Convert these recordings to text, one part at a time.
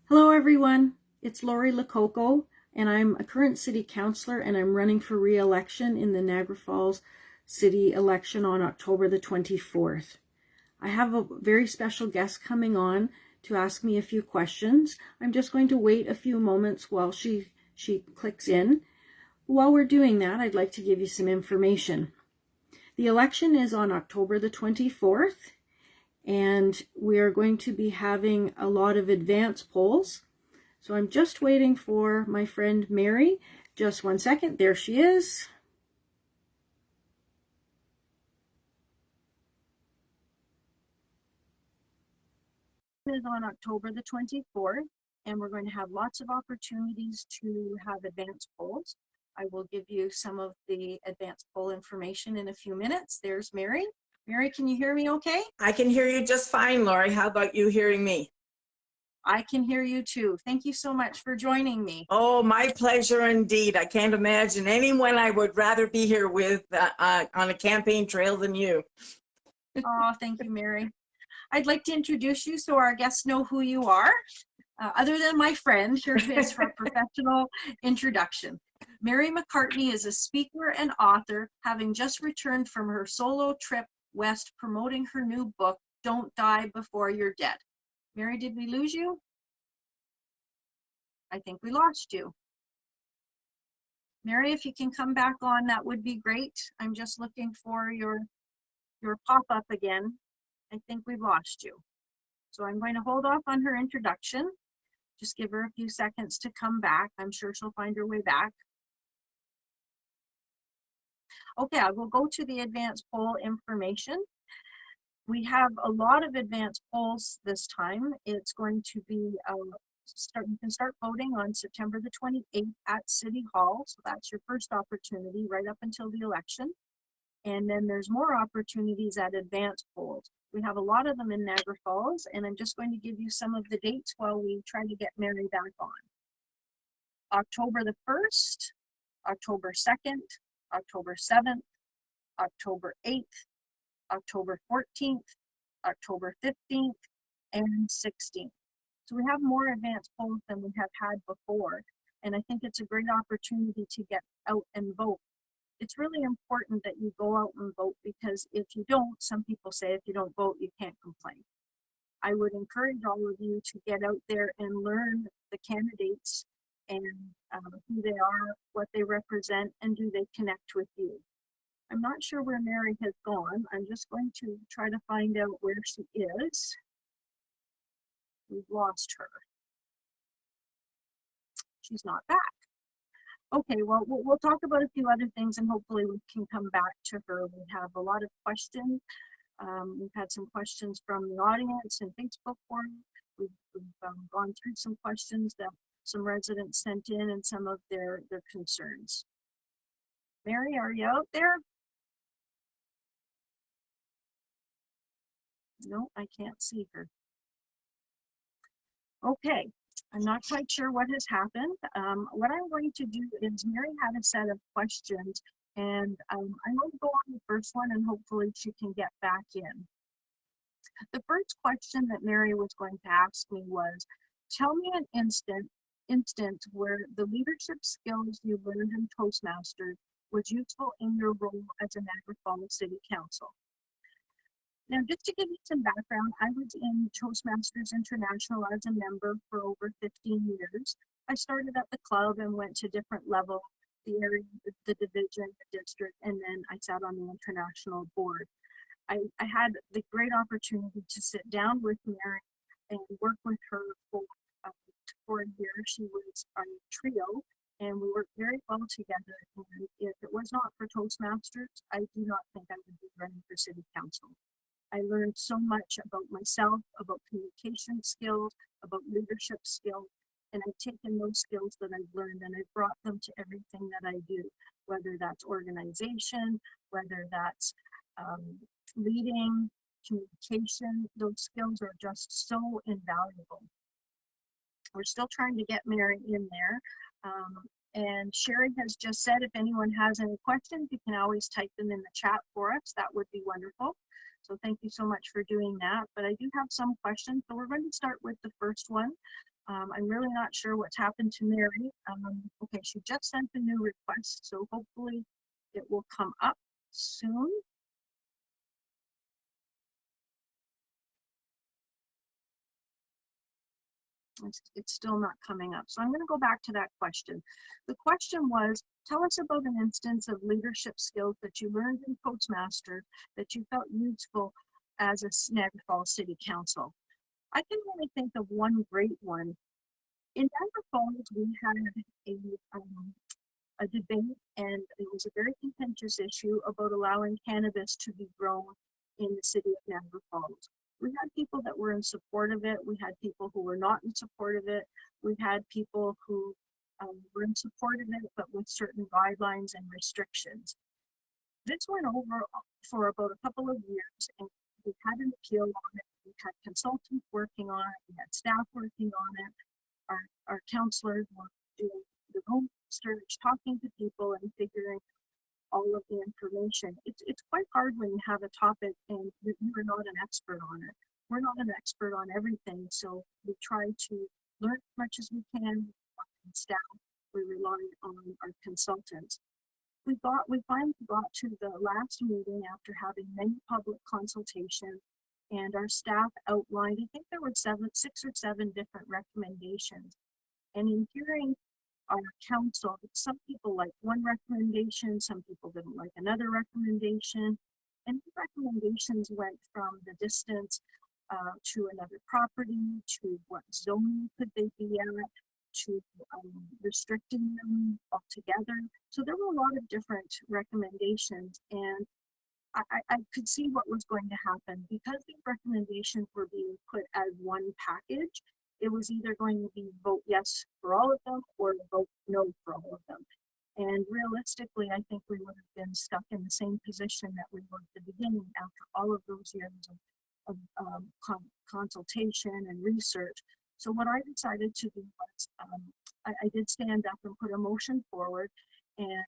Hello everyone, it's Lori Lococo and I'm a current City Councillor and I'm running for re-election in the Niagara Falls City election on October the 24th. I have a very special guest coming on to ask me a few questions. I'm just going to wait a few moments while she clicks in. While we're doing that, I'd like to give you some information. The election is on October the 24th. And we are going to be having a lot of advance polls. So I'm just waiting for my friend Merri. Just one second. There she is. It is on October the 24th, and we're going to have lots of opportunities to have advance polls. I will give you some of the advance poll information in a few minutes. There's Merri. Merri, can you hear me okay? I can hear you just fine, Lori. How about you hearing me? I can hear you too. Thank you so much for joining me. Oh, my pleasure indeed. I can't imagine anyone I would rather be here with on a campaign trail than you. Oh, thank you, Merri. I'd like to introduce you so our guests know who you are. Other than my friend, here is for a professional introduction. Merri Macartney is a speaker and author, having just returned from her solo trip west promoting her new book, Don't Die Before You're Dead. Merri, did we lose you? I think we lost you. Merri, if you can come back on, that would be great. I'm just looking for your pop-up again. I think we've lost you. So I'm going to hold off on her introduction. Just give her a few seconds to come back. I'm sure she'll find her way back. Okay, I will go to the advance poll information. We have a lot of advance polls this time. It's going to be, you can start voting on September the 28th at City Hall. So that's your first opportunity right up until the election. And then there's more opportunities at advance polls. We have a lot of them in Niagara Falls, and I'm just going to give you some of the dates while we try to get Merri back on. October the 1st, October 2nd, October 7th, October 8th, October 14th, October 15th, and 16th. So we have more advance polls than we have had before, and I think it's a great opportunity to get out and vote. It's really important that you go out and vote, because if you don't, some people say if you don't vote, you can't complain. I would encourage all of you to get out there and learn the candidates and who they are, what they represent, and do they connect with you. I'm not sure where Merri has gone. I'm just going to try to find out where she is. We've lost her. She's not back. Okay, well, we'll talk about a few other things and hopefully we can come back to her. We have a lot of questions. We've had some questions from the audience and Facebook forum. We've gone through some questions that some residents sent in and some of their concerns. Merri, are you out there? No, I can't see her. Okay, I'm not quite sure what has happened. What I'm going to do is Merri had a set of questions, and I'm going to go on the first one and hopefully she can get back in. The first question that Merri was going to ask me was, tell me an instance where the leadership skills you learned in Toastmasters was useful in your role as a Niagara Falls City Council. Now, just to give you some background, I was in Toastmasters International as a member for over 15 years. I started at the club and went to different levels, the area, the division, the district, and then I sat on the international board. I had the great opportunity to sit down with Merri and work with her for a year. She was our trio, and we worked very well together. And if it was not for Toastmasters, I do not think I would be running for City Council. I learned so much about myself, about communication skills, about leadership skills, and I've taken those skills that I've learned and I've brought them to everything that I do, whether that's organization, whether that's leading, communication. Those skills are just so invaluable. We're still trying to get Merri in there. And Sherry has just said, if anyone has any questions, you can always type them in the chat for us. That would be wonderful. So thank you so much for doing that. But I do have some questions. So we're going to start with the first one. I'm really not sure what's happened to Merri. Okay, she just sent a new request, so hopefully it will come up soon. It's still not coming up. So I'm going to go back to that question. The question was, tell us about an instance of leadership skills that you learned in Toastmaster that you felt useful as a Niagara Falls City Council. I can really think of one great one. In Niagara Falls, we had a debate, and it was a very contentious issue about allowing cannabis to be grown in the city of Niagara Falls. We had people that were in support of it. We had people who were not in support of it. We had people who were in support of it, but with certain guidelines and restrictions. This went over for about a couple of years, and we had an appeal on it. We had consultants working on it. We had staff working on it. Our counselors were doing their own research, talking to people, and figuring all of the information. It's quite hard when you have a topic and you're not an expert on it. We're not an expert on everything, so we try to learn as much as we can. Staff, we rely on our consultants. We finally got to the last meeting after having many public consultations, and our staff outlined, I think there were 6 or 7 different recommendations. And in hearing our council, some people liked one recommendation, some people didn't like another recommendation, and the recommendations went from the distance to another property, to what zoning could they be at, to restricting them altogether. So there were a lot of different recommendations, and I could see what was going to happen. Because these recommendations were being put as one package, it was either going to be vote yes for all of them or vote no for all of them. And realistically, I think we would have been stuck in the same position that we were at the beginning after all of those years of consultation and research. So what I decided to do was I did stand up and put a motion forward, and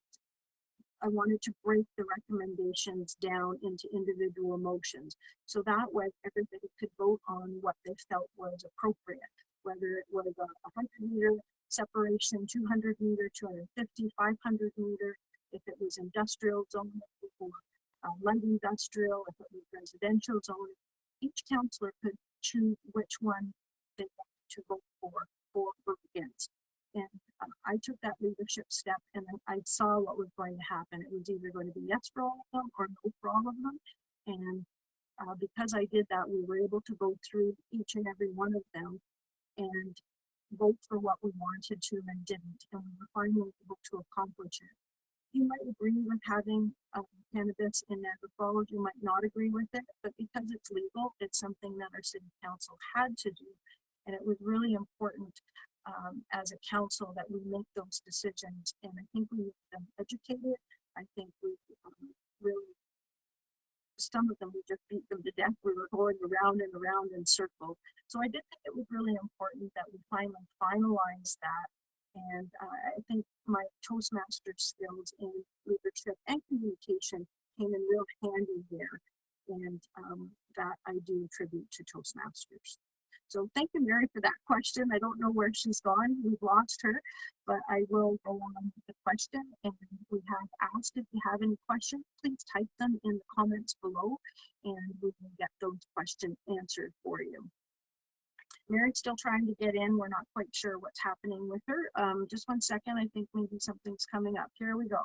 I wanted to break the recommendations down into individual motions. So that way everybody could vote on what they felt was appropriate, whether it was a 100-meter separation, 200-meter, 250, 500-meter, if it was industrial zone, or light industrial, if it was residential zone. Each councillor could choose which one they wanted to vote for or against. And I took that leadership step, and I saw what was going to happen. It was either going to be yes for all of them or no for all of them. And because I did that, we were able to go through each and every one of them and vote for what we wanted to and didn't. And we were finally able to accomplish it. You might agree with having cannabis in Niagara Falls, you might not agree with it, but because it's legal, it's something that our city council had to do. And it was really important as a council that we make those decisions. And I think we made them educated. I think we really, some of them, we just beat them to death. We were going around and around in circles. So I did think it was really important that we finally finalized that. And I think my Toastmaster skills in leadership and communication came in real handy there. And that I do attribute to Toastmasters. So thank you, Merri, for that question. I don't know where she's gone. We've lost her, but I will go on with the question. And we have asked, if you have any questions, please type them in the comments below, and we will get those questions answered for you. Merri's still trying to get in. We're not quite sure what's happening with her. Just one second. I think maybe something's coming up. Here we go.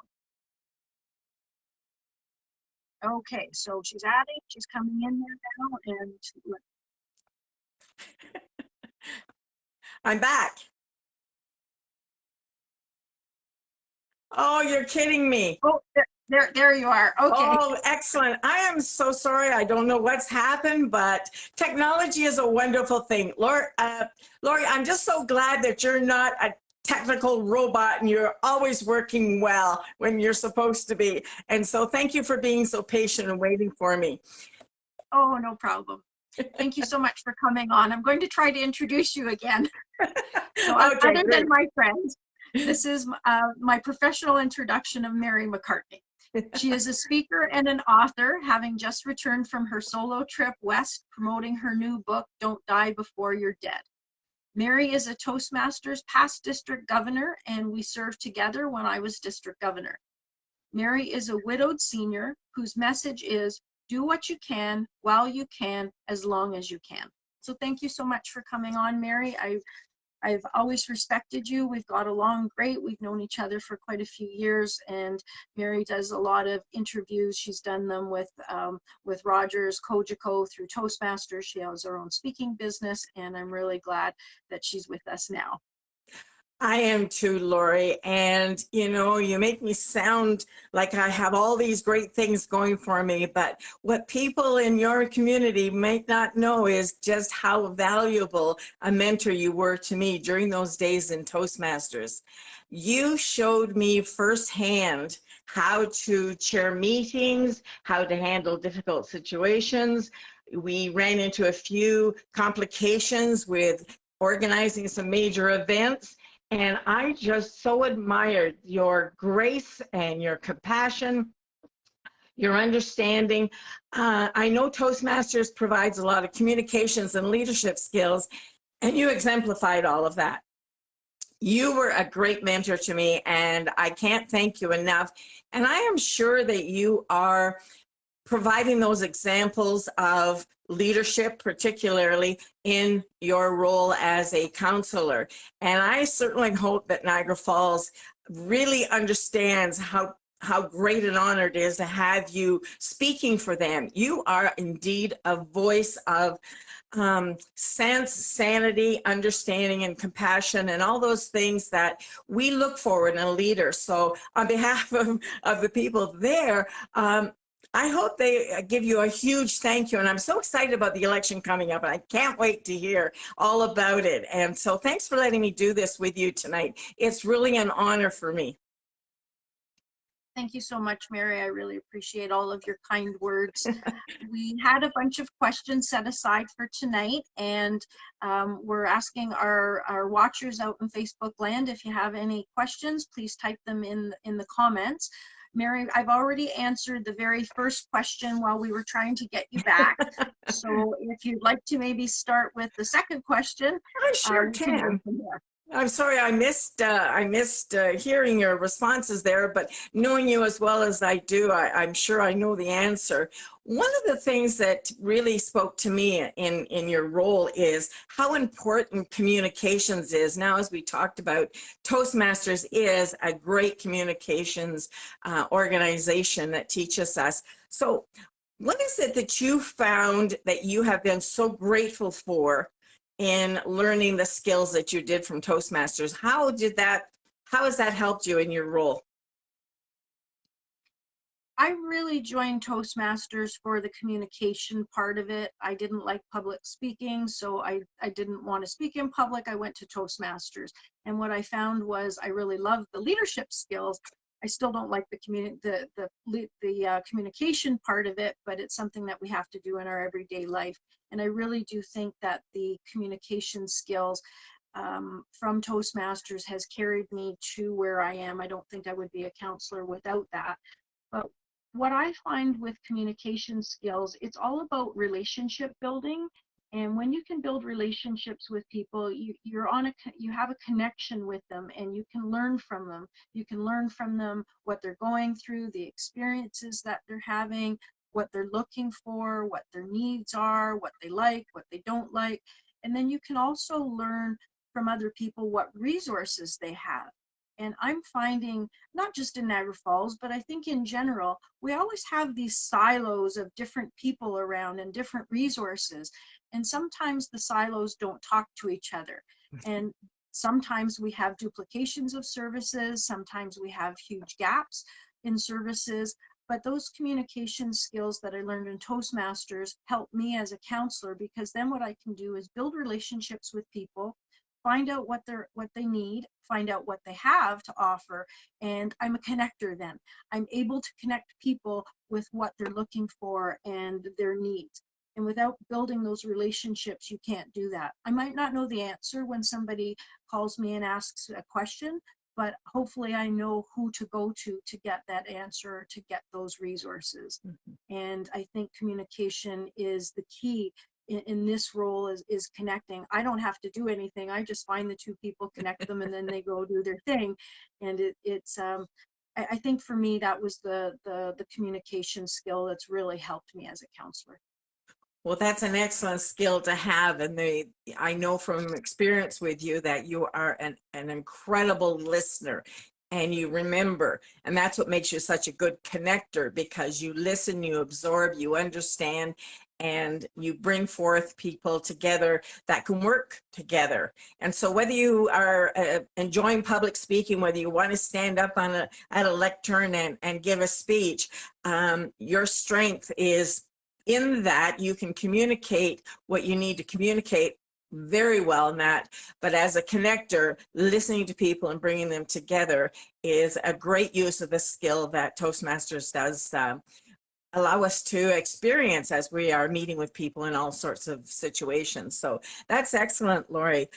Okay, so she's adding. She's coming in there now, and I'm back. Oh, you're kidding me. oh, there you are. Okay. Oh, excellent. I am so sorry. I don't know what's happened, but technology is a wonderful thing. Lori, I'm just so glad that you're not a technical robot and you're always working well when you're supposed to be. And so thank you for being so patient and waiting for me. Oh, no problem. Thank you so much for coming on. I'm going to try to introduce you again. So Okay, other great. than my friends, this is my professional introduction of Merri Macartney. She is a speaker and an author, having just returned from her solo trip west, promoting her new book, Don't Die Before You're Dead. Merri is a Toastmasters past district governor, and we served together when I was district governor. Merri is a widowed senior whose message is, do what you can while you can, as long as you can. So thank you so much for coming on, Merri. I've always respected you. We've got along great. We've known each other for quite a few years, and Merri does a lot of interviews. She's done them with Rogers, Cogeco, through Toastmasters. She has her own speaking business, and I'm really glad that she's with us now. I am too, Lori. And, you know, you make me sound like I have all these great things going for me. But what people in your community might not know is just how valuable a mentor you were to me during those days in Toastmasters. You showed me firsthand how to chair meetings, how to handle difficult situations. We ran into a few complications with organizing some major events. And I just so admired your grace and your compassion, your understanding. I know Toastmasters provides a lot of communications and leadership skills, and you exemplified all of that. You were a great mentor to me, and I can't thank you enough. And I am sure that you are providing those examples of leadership, particularly in your role as a counselor. And I certainly hope that Niagara Falls really understands how great an honor it is to have you speaking for them. You are indeed a voice of sense, sanity, understanding, and compassion, and all those things that we look for in a leader. So on behalf of the people there, I hope they give you a huge thank you. And I'm so excited about the election coming up, and I can't wait to hear all about it. And so thanks for letting me do this with you tonight. It's really an honor for me. Thank you so much, Merri. I really appreciate all of your kind words. We had a bunch of questions set aside for tonight, and we're asking our watchers out in Facebook land, if you have any questions, please type them in the comments. Merri, I've already answered the very first question while we were trying to get you back. So if you'd like to maybe start with the second question. I sure can. I'm sorry I missed hearing your responses there, but knowing you as well as I do, I'm sure I know the answer. One of the things that really spoke to me in your role is how important communications is. Now, as we talked about, Toastmasters is a great communications organization that teaches us. So what is it that you found that you have been so grateful for in learning the skills that you did from Toastmasters? How has that helped you in your role? I really joined Toastmasters for the communication part of it. I didn't like public speaking, so I didn't want to speak in public. I went to Toastmasters. And what I found was I really loved the leadership skills. I still don't like the communication part of it, but it's something that we have to do in our everyday life. And I really do think that the communication skills from Toastmasters has carried me to where I am. I don't think I would be a counselor without that. But what I find with communication skills, it's all about relationship building. And when you can build relationships with people, you have a connection with them, and you can learn from them. You can learn from them what they're going through, the experiences that they're having, what they're looking for, what their needs are, what they like, what they don't like. And then you can also learn from other people what resources they have. And I'm finding, not just in Niagara Falls, but I think in general, we always have these silos of different people around and different resources. And sometimes the silos don't talk to each other. And sometimes we have duplications of services. Sometimes we have huge gaps in services. But those communication skills that I learned in Toastmasters help me as a counselor, because then what I can do is build relationships with people, find out what they need, find out what they have to offer, and I'm a connector then. I'm able to connect people with what they're looking for and their needs. And without building those relationships, you can't do that. I might not know the answer when somebody calls me and asks a question, but hopefully I know who to go to get that answer, to get those resources. And I think communication is the key in this role is connecting. I don't have to do anything. I just find the two people, connect them, and then they go do their thing. And I think for me, that was the communication skill that's really helped me as a counselor. Well, that's an excellent skill to have. And I know from experience with you that you are an incredible listener and you remember. And that's what makes you such a good connector, because you listen, you absorb, you understand, and you bring forth people together that can work together. And so whether you are enjoying public speaking, whether you want to stand up at a lectern and give a speech, your strength is in that you can communicate what you need to communicate very well in that. But as a connector, listening to people and bringing them together is a great use of the skill that Toastmasters does allow us to experience as we are meeting with people in all sorts of situations. So that's excellent, Lori.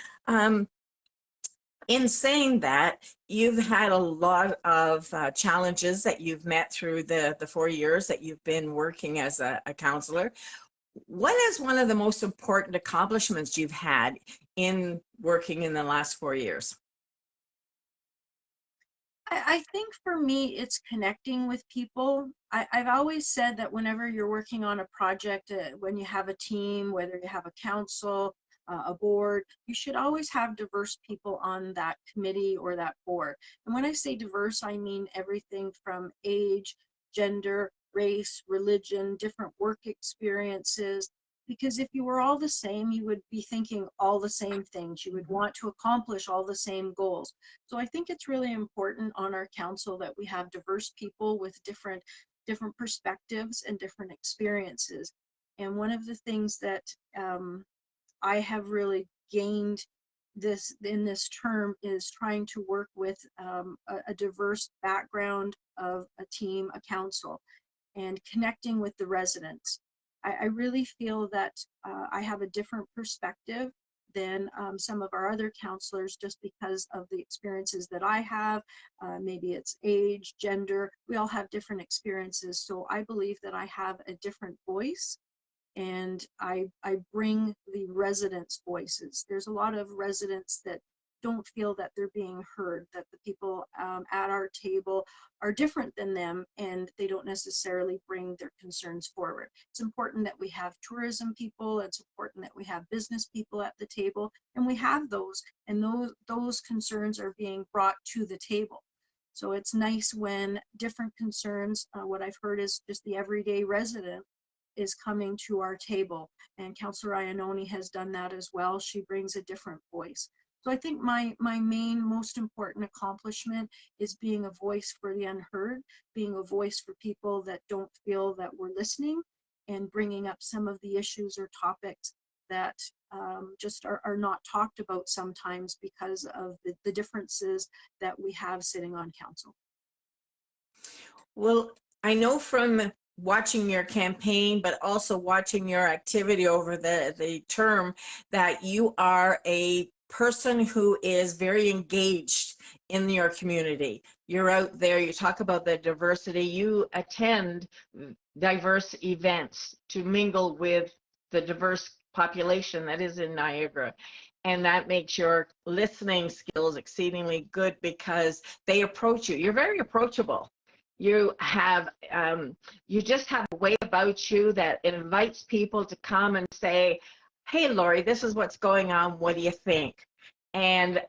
In saying that, you've had a lot of challenges that you've met through the 4 years that you've been working as a counselor. What is one of the most important accomplishments you've had in working in the last 4 years? I think for me, it's connecting with people. I've always said that whenever you're working on a project, when you have a team, whether you have a council, a board, you should always have diverse people on that committee or that board. And when I say diverse, I mean everything from age, gender, race, religion, different work experiences. Because if you were all the same, you would be thinking all the same things. You would want to accomplish all the same goals. So I think it's really important on our council that we have diverse people with different perspectives and different experiences. And one of the things that I have really gained in this term is trying to work with a diverse background of a team, a council, and connecting with the residents. I really feel that I have a different perspective than some of our other counselors, just because of the experiences that I have. Maybe it's age, gender, we all have different experiences. So I believe that I have a different voice, and I bring the residents' voices. There's a lot of residents that don't feel that they're being heard, that the people at our table are different than them, and they don't necessarily bring their concerns forward. It's important that we have tourism people, it's important that we have business people at the table, and we have those, and those concerns are being brought to the table. So it's nice when different concerns, what I've heard is just the everyday resident is coming to our table, and Councillor Iannoni has done that as well. She brings a different voice. So I think my main, most important accomplishment is being a voice for the unheard, being a voice for people that don't feel that we're listening, and bringing up some of the issues or topics that just are not talked about sometimes because of the differences that we have sitting on council. Well, I know from watching your campaign, but also watching your activity over the term, that you are a person who is very engaged in your community. You're out there, you talk about the diversity, you attend diverse events to mingle with the diverse population that is in Niagara. And that makes your listening skills exceedingly good, because they approach you. You're very approachable. You have, you just have a way about you that invites people to come and say, hey, Lori, this is what's going on. What do you think? And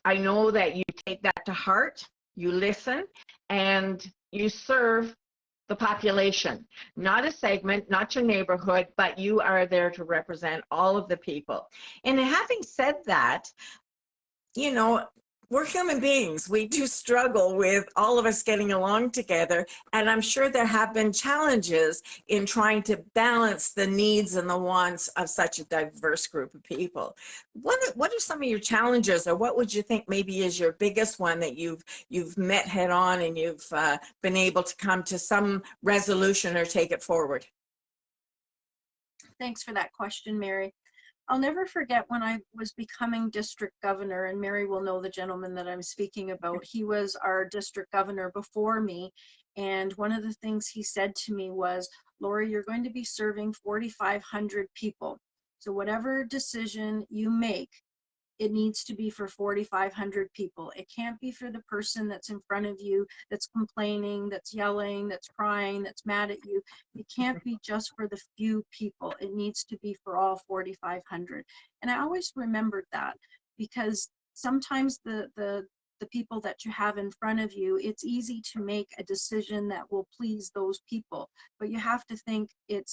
I know that you take that to heart, you listen, and you serve the population, not a segment, not your neighborhood, but you are there to represent all of the people. And having said that, you know, we're human beings. We do struggle with all of us getting along together. And I'm sure there have been challenges in trying to balance the needs and the wants of such a diverse group of people. What are some of your challenges, or what would you think maybe is your biggest one that you've met head on and you've been able to come to some resolution or take it forward? Thanks for that question, Merri. I'll never forget when I was becoming district governor, and Merri will know the gentleman that I'm speaking about. He was our district governor before me, and one of the things he said to me was, Lori, you're going to be serving 4,500 people. So whatever decision you make, it needs to be for 4,500 people. It can't be for the person that's in front of you, that's complaining, that's yelling, that's crying, that's mad at you. It can't be just for the few people. It needs to be for all 4,500. And I always remembered that, because sometimes the people that you have in front of you, it's easy to make a decision that will please those people, but you have to think you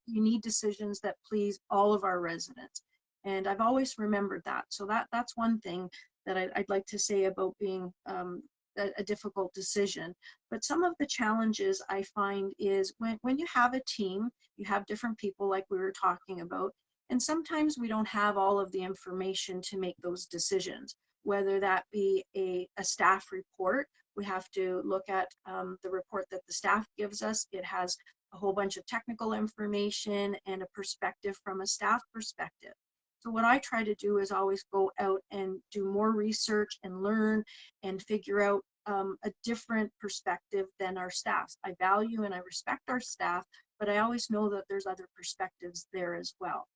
need decisions that please all of our residents. And I've always remembered that. So that's one thing that I'd like to say about being a difficult decision. But some of the challenges I find is when you have a team, you have different people like we were talking about, and sometimes we don't have all of the information to make those decisions, whether that be a staff report. We have to look at the report that the staff gives us. It has a whole bunch of technical information and a perspective from a staff perspective. So what I try to do is always go out and do more research and learn and figure out a different perspective than our staff. I value and I respect our staff, but I always know that there's other perspectives there as well.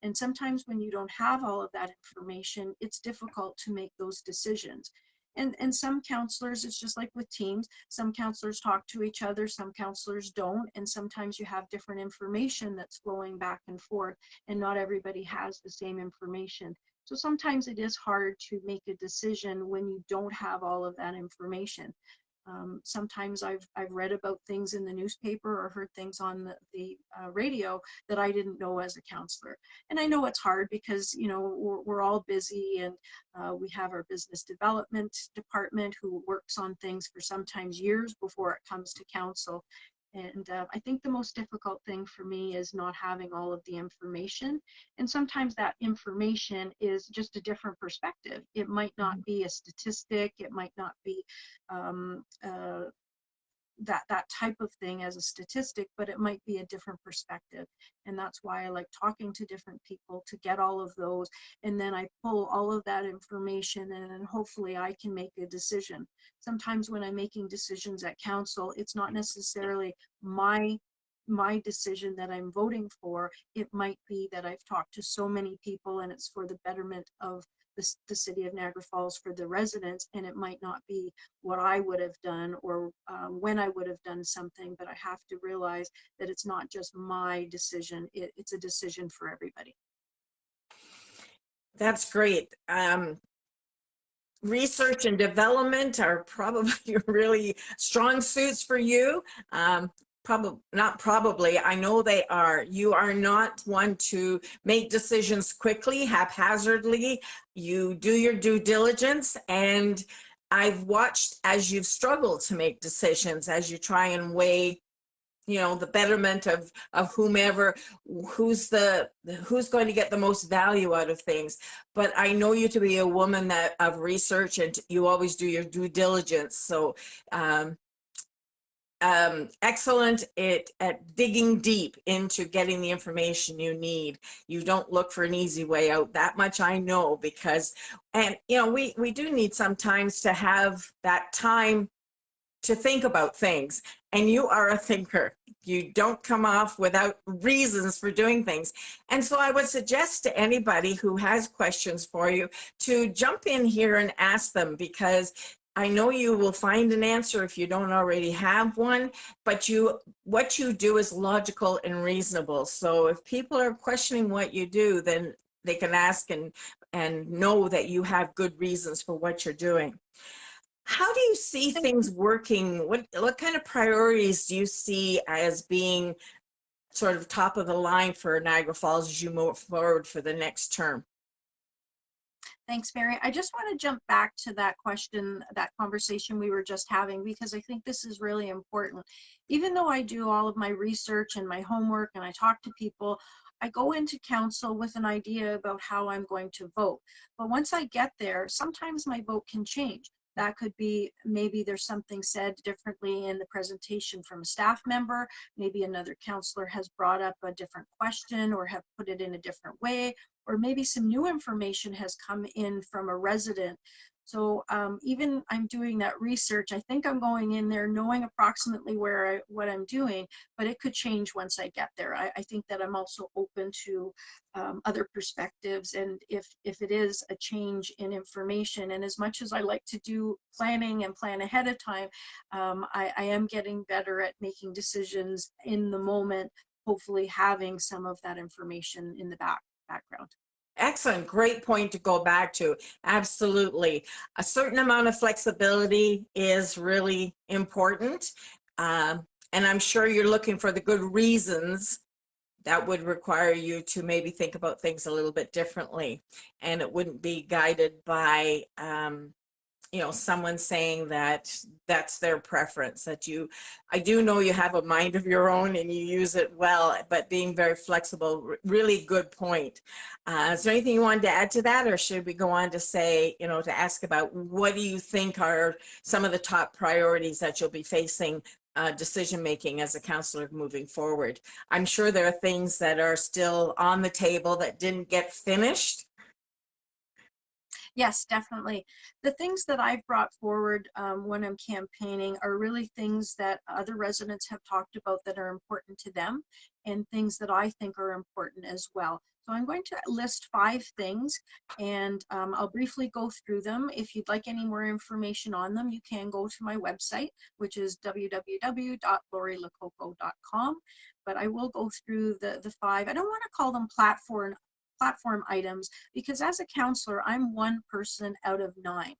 And sometimes when you don't have all of that information, it's difficult to make those decisions. And some counselors, it's just like with teams, some counselors talk to each other, some counselors don't, and sometimes you have different information that's flowing back and forth, and not everybody has the same information. So sometimes it is hard to make a decision when you don't have all of that information. Sometimes I've read about things in the newspaper or heard things on the radio that I didn't know as a counselor. And I know it's hard because, you know, we're all busy, and we have our business development department who works on things for sometimes years before it comes to council. And I think the most difficult thing for me is not having all of the information. And sometimes that information is just a different perspective. It might not be a statistic. It might not be that type of thing as a statistic, but it might be a different perspective. And that's why I like talking to different people to get all of those. And then I pull all of that information, and then hopefully I can make a decision. Sometimes when I'm making decisions at council, it's not necessarily my decision that I'm voting for. It might be that I've talked to so many people and it's for the betterment of the city of Niagara Falls, for the residents, and it might not be what I would have done or when I would have done something, but I have to realize that it's not just my decision, it's a decision for everybody. That's great. Research and development are probably really strong suits for you. Probably, I know they are. You are not one to make decisions quickly, haphazardly. You do your due diligence, and I've watched as you've struggled to make decisions, as you try and weigh, you know, the betterment of whomever, who's going to get the most value out of things. But I know you to be a woman of research, and you always do your due diligence. So excellent at digging deep into getting the information you need. You don't look for an easy way out. That much I know, because, and you know, we do need sometimes to have that time to think about things, and you are a thinker. You don't come off without reasons for doing things. And so I would suggest to anybody who has questions for you to jump in here and ask them, because I know you will find an answer if you don't already have one, but what you do is logical and reasonable. So if people are questioning what you do, then they can ask and know that you have good reasons for what you're doing. How do you see things working? What kind of priorities do you see as being sort of top of the line for Niagara Falls as you move forward for the next term? Thanks, Merri. I just want to jump back to that question, that conversation we were just having, because I think this is really important. Even though I do all of my research and my homework and I talk to people, I go into council with an idea about how I'm going to vote. But once I get there, sometimes my vote can change. That could be, maybe there's something said differently in the presentation from a staff member. Maybe another counselor has brought up a different question or have put it in a different way, or maybe some new information has come in from a resident. So even I'm doing that research, I think I'm going in there knowing approximately what I'm doing, but it could change once I get there. I think that I'm also open to other perspectives, and if it is a change in information, and as much as I like to do planning and plan ahead of time, I am getting better at making decisions in the moment, hopefully having some of that information in the background. Excellent. Great point to go back to. Absolutely. A certain amount of flexibility is really important. And I'm sure you're looking for the good reasons that would require you to maybe think about things a little bit differently. And it wouldn't be guided by, you know, someone saying that that's their preference, that I do know you have a mind of your own and you use it well, but being very flexible, really good point. Is there anything you wanted to add to that, or should we go on to say, you know, to ask about what do you think are some of the top priorities that you'll be facing decision making as a councillor moving forward? I'm sure there are things that are still on the table that didn't get finished. Yes, definitely. The things that I've brought forward when I'm campaigning are really things that other residents have talked about that are important to them, and things that I think are important as well. So I'm going to list 5 things, and I'll briefly go through them. If you'd like any more information on them, you can go to my website, which is www.lorilococo.com. But I will go through the 5. I don't want to call them platform items, because as a councillor, I'm one person out of 9.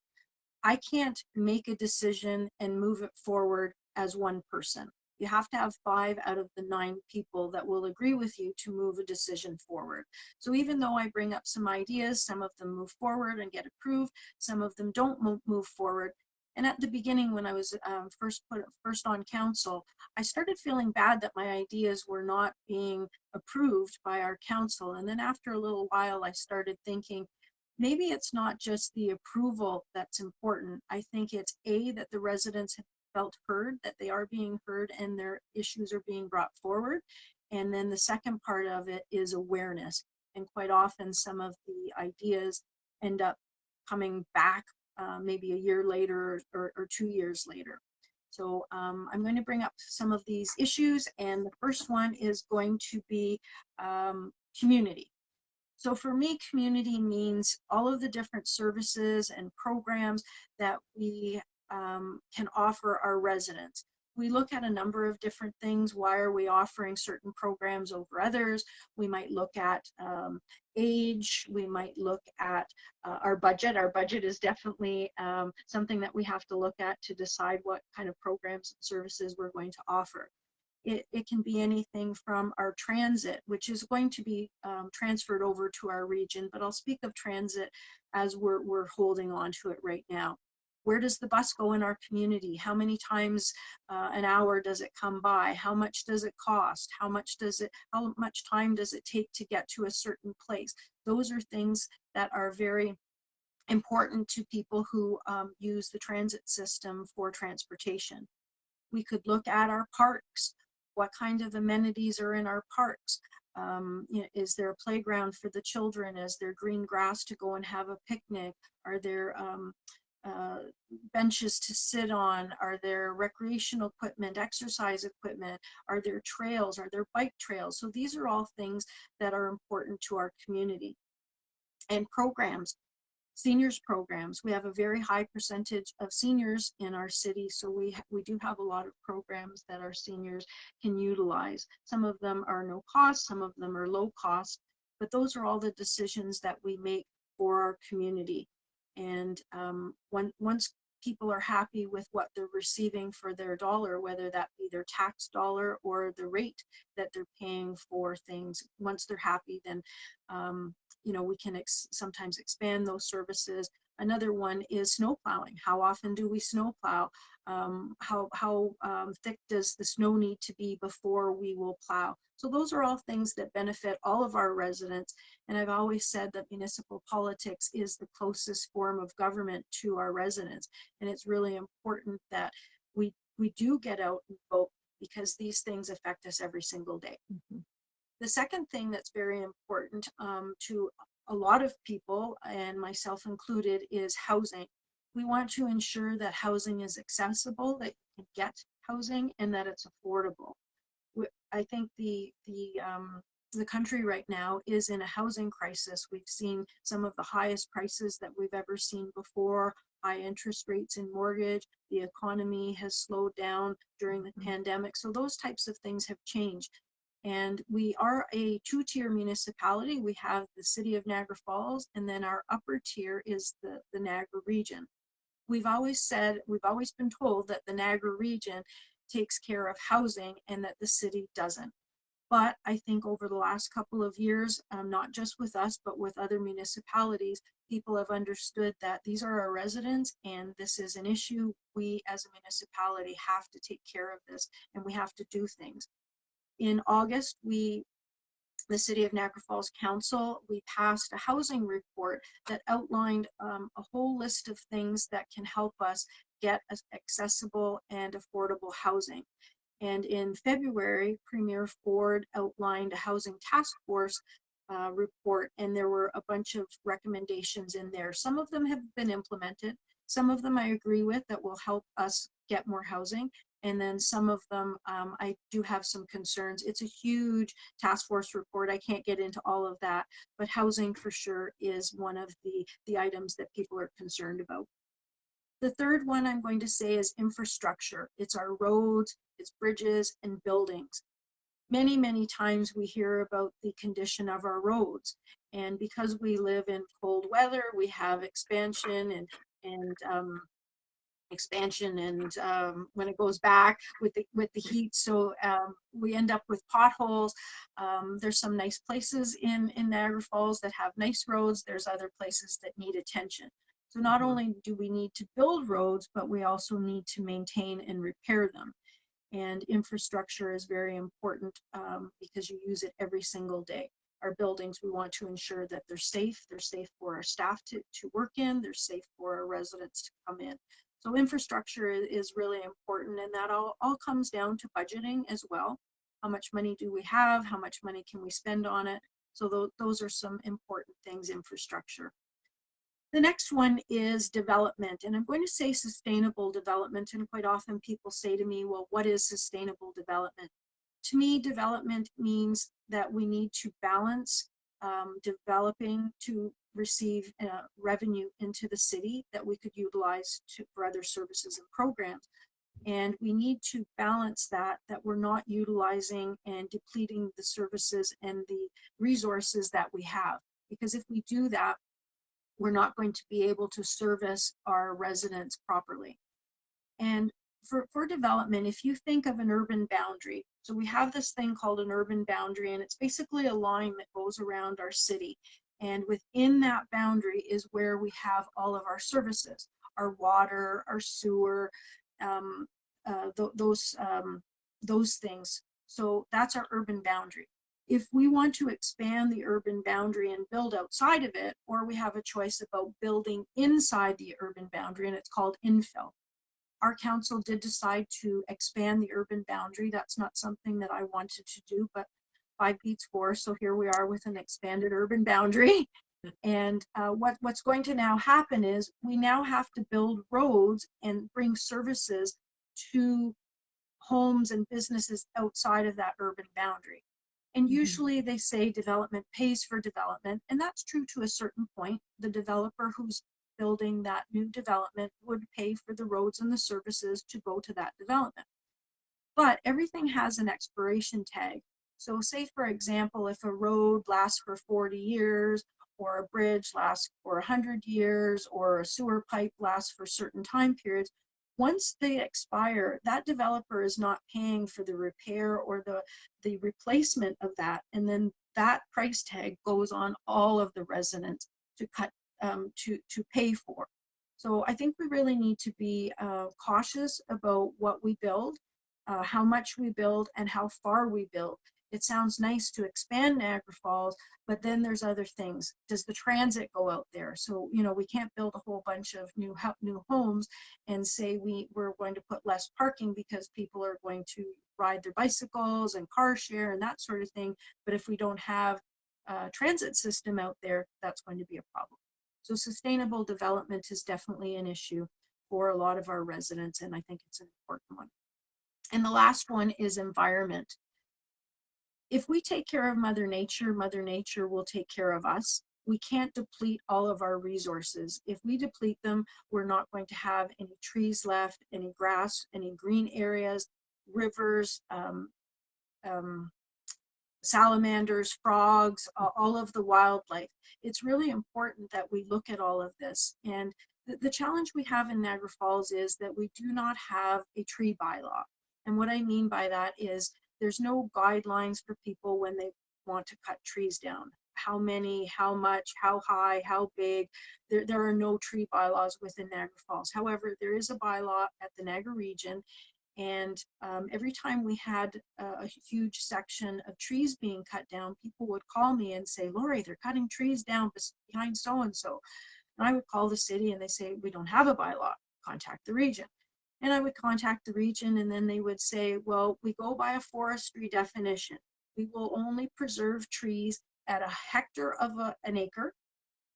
I can't make a decision and move it forward as one person. You have to have 5 out of the 9 people that will agree with you to move a decision forward. So even though I bring up some ideas, some of them move forward and get approved, some of them don't move forward. And at the beginning, when I was first on council, I started feeling bad that my ideas were not being approved by our council. And then after a little while, I started thinking, maybe it's not just the approval that's important. I think it's that the residents have felt heard, that they are being heard and their issues are being brought forward. And then the second part of it is awareness. And quite often some of the ideas end up coming back maybe a year later or 2 years later. So I'm going to bring up some of these issues, and the first one is going to be community. So for me, community means all of the different services and programs that we can offer our residents. We look at a number of different things. Why are we offering certain programs over others? We might look at age. We might look at our budget. Our budget is definitely something that we have to look at to decide what kind of programs and services we're going to offer. It can be anything from our transit, which is going to be transferred over to our region, but I'll speak of transit as we're holding on to it right now. Where does the bus go in our community? How many times an hour does it come by? How much does it cost? How much time does it take to get to a certain place? Those are things that are very important to people who use the transit system for transportation. We could look at our parks. What kind of amenities are in our parks? You know, is there a playground for the children? Is there green grass to go and have a picnic? Are there benches to sit on? Are there recreational equipment, exercise equipment? Are there trails? Are there bike trails? So these are all things that are important to our community. And programs. Seniors programs. We have a very high percentage of seniors in our city, so we do have a lot of programs that our seniors can utilize. Some of them are no cost, some of them are low cost, but those are all the decisions that we make for our community. And once people are happy with what they're receiving for their dollar, whether that be their tax dollar or the rate that they're paying for things, once they're happy, then you know, we can sometimes expand those services. Another one is snow plowing. How often do we snow plow? How thick does the snow need to be before we will plow? So those are all things that benefit all of our residents. And I've always said that municipal politics is the closest form of government to our residents. And it's really important that we do get out and vote, because these things affect us every single day. Mm-hmm. The second thing that's very important to a lot of people, and myself included, is housing. We want to ensure that housing is accessible, that you can get housing, and that it's affordable. I think the country right now is in a housing crisis. We've seen some of the highest prices that we've ever seen before, high interest rates in mortgage, the economy has slowed down during the pandemic. So those types of things have changed. And we are a two-tier municipality. We have the city of Niagara Falls, and then our upper tier is the Niagara region. We've always been told that the Niagara region takes care of housing and that the city doesn't. But I think over the last couple of years, not just with us, but with other municipalities, people have understood that these are our residents and this is an issue. We as a municipality have to take care of this, and we have to do things. In August, the City of Niagara Falls Council, we passed a housing report that outlined a whole list of things that can help us get accessible and affordable housing. And in February, Premier Ford outlined a housing task force report, and there were a bunch of recommendations in there. Some of them have been implemented. Some of them I agree with that will help us get more housing. And then some of them I do have some concerns. It's a huge task force report. I can't get into all of that, but housing for sure is one of the items that people are concerned about. The third one I'm going to say is infrastructure. It's our roads, it's bridges and buildings. Many, many times we hear about the condition of our roads. And because we live in cold weather, we have expansion and when it goes back with the heat, so we end up with potholes. There's some nice places in Niagara Falls that have nice roads. There's other places that need attention. So not only do we need to build roads, but we also need to maintain and repair them. And infrastructure is very important because you use it every single day. Our buildings, we want to ensure that they're safe. They're safe for our staff to work in. They're safe for our residents to come in. So infrastructure is really important, and that all comes down to budgeting as well. How much money do we have? How much money can we spend on it? So those are some important things, infrastructure. The next one is development, and I'm going to say sustainable development, and quite often people say to me, well, what is sustainable development? To me, development means that we need to balance developing to receive revenue into the city that we could utilize for other services and programs. And we need to balance that we're not utilizing and depleting the services and the resources that we have. Because if we do that, we're not going to be able to service our residents properly. And for development, if you think of an urban boundary, so we have this thing called an urban boundary, and it's basically a line that goes around our city. And within that boundary is where we have all of our services, our water, our sewer, those things. So that's our urban boundary. If we want to expand the urban boundary and build outside of it, or we have a choice about building inside the urban boundary, and it's called infill. Our council did decide to expand the urban boundary. That's not something that I wanted to do, but 5 beats 4, so here we are with an expanded urban boundary. And what's going to now happen is we now have to build roads and bring services to homes and businesses outside of that urban boundary. And usually they say development pays for development, and that's true to a certain point. The developer who's building that new development would pay for the roads and the services to go to that development. But everything has an expiration tag. So say, for example, if a road lasts for 40 years, or a bridge lasts for 100 years, or a sewer pipe lasts for certain time periods, once they expire, that developer is not paying for the repair or the replacement of that. And then that price tag goes on all of the residents to pay for. So I think we really need to be cautious about what we build, how much we build, and how far we build. It sounds nice to expand Niagara Falls, but then there's other things. Does the transit go out there? So, you know, we can't build a whole bunch of new homes and say we're going to put less parking because people are going to ride their bicycles and car share and that sort of thing. But if we don't have a transit system out there, that's going to be a problem. So sustainable development is definitely an issue for a lot of our residents, and I think it's an important one. And the last one is environment. If we take care of Mother Nature will take care of us. We can't deplete all of our resources. If we deplete them, we're not going to have any trees left, any grass, any green areas, rivers, salamanders, frogs, all of the wildlife. It's really important that we look at all of this. And the challenge we have in Niagara Falls is that we do not have a tree bylaw. And what I mean by that is there's no guidelines for people when they want to cut trees down. How many, how much, how high, how big. There are no tree bylaws within Niagara Falls. However, there is a bylaw at the Niagara region, and every time we had a huge section of trees being cut down, people would call me and say, Lori, they're cutting trees down behind so-and-so. And I would call the city and they say, we don't have a bylaw, contact the region. And I would contact the region and then they would say, well, we go by a forestry definition. We will only preserve trees at a hectare of an acre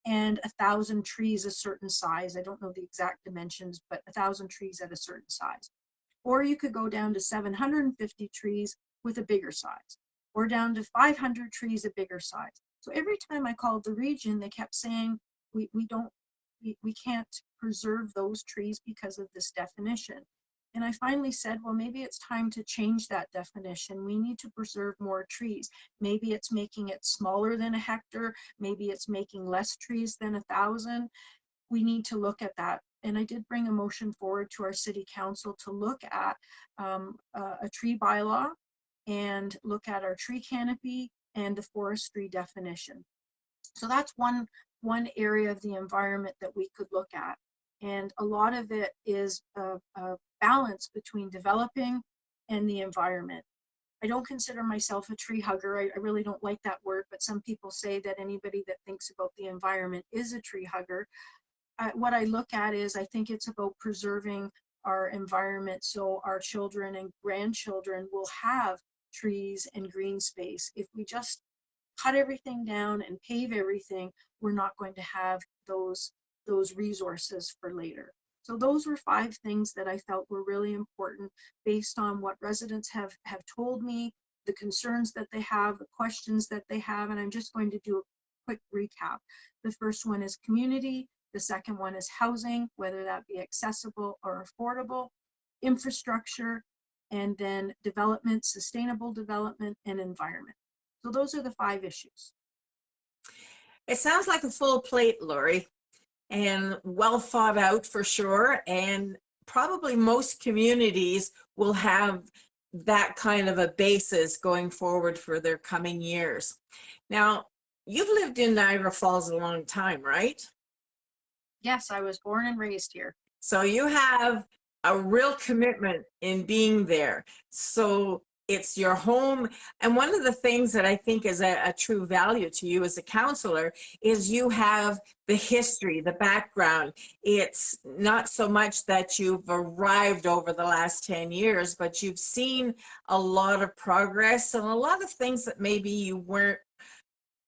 and 1,000 trees a certain size. I don't know the exact dimensions, but 1,000 trees at a certain size. Or you could go down to 750 trees with a bigger size, or down to 500 trees a bigger size. So every time I called the region, they kept saying, we can't preserve those trees because of this definition. And I finally said, well, maybe it's time to change that definition. We need to preserve more trees. Maybe it's making it smaller than a hectare. Maybe it's making less trees than 1,000. We need to look at that. And I did bring a motion forward to our city council to look at a tree bylaw and look at our tree canopy and the forestry definition. So that's one area of the environment that we could look at. And a lot of it is a balance between developing and the environment. I don't consider myself a tree hugger. I really don't like that word, but some people say that anybody that thinks about the environment is a tree hugger. What I look at is I think it's about preserving our environment so our children and grandchildren will have trees and green space. If we just cut everything down and pave everything, we're not going to have those resources for later. So those were 5 things that I felt were really important based on what residents have told me, the concerns that they have, the questions that they have, and I'm just going to do a quick recap. The first one is community. The second one is housing, whether that be accessible or affordable, infrastructure, and then development, sustainable development, and environment. So those are the 5 issues. It sounds like a full plate, Lori, and well thought out for sure. And probably most communities will have that kind of a basis going forward for their coming years. Now, you've lived in Niagara Falls a long time, right? Yes, I was born and raised here. So you have a real commitment in being there. So it's your home. And one of the things that I think is a true value to you as a counselor is you have the history, the background. It's not so much that you've arrived over the last 10 years, but you've seen a lot of progress and a lot of things that maybe you weren't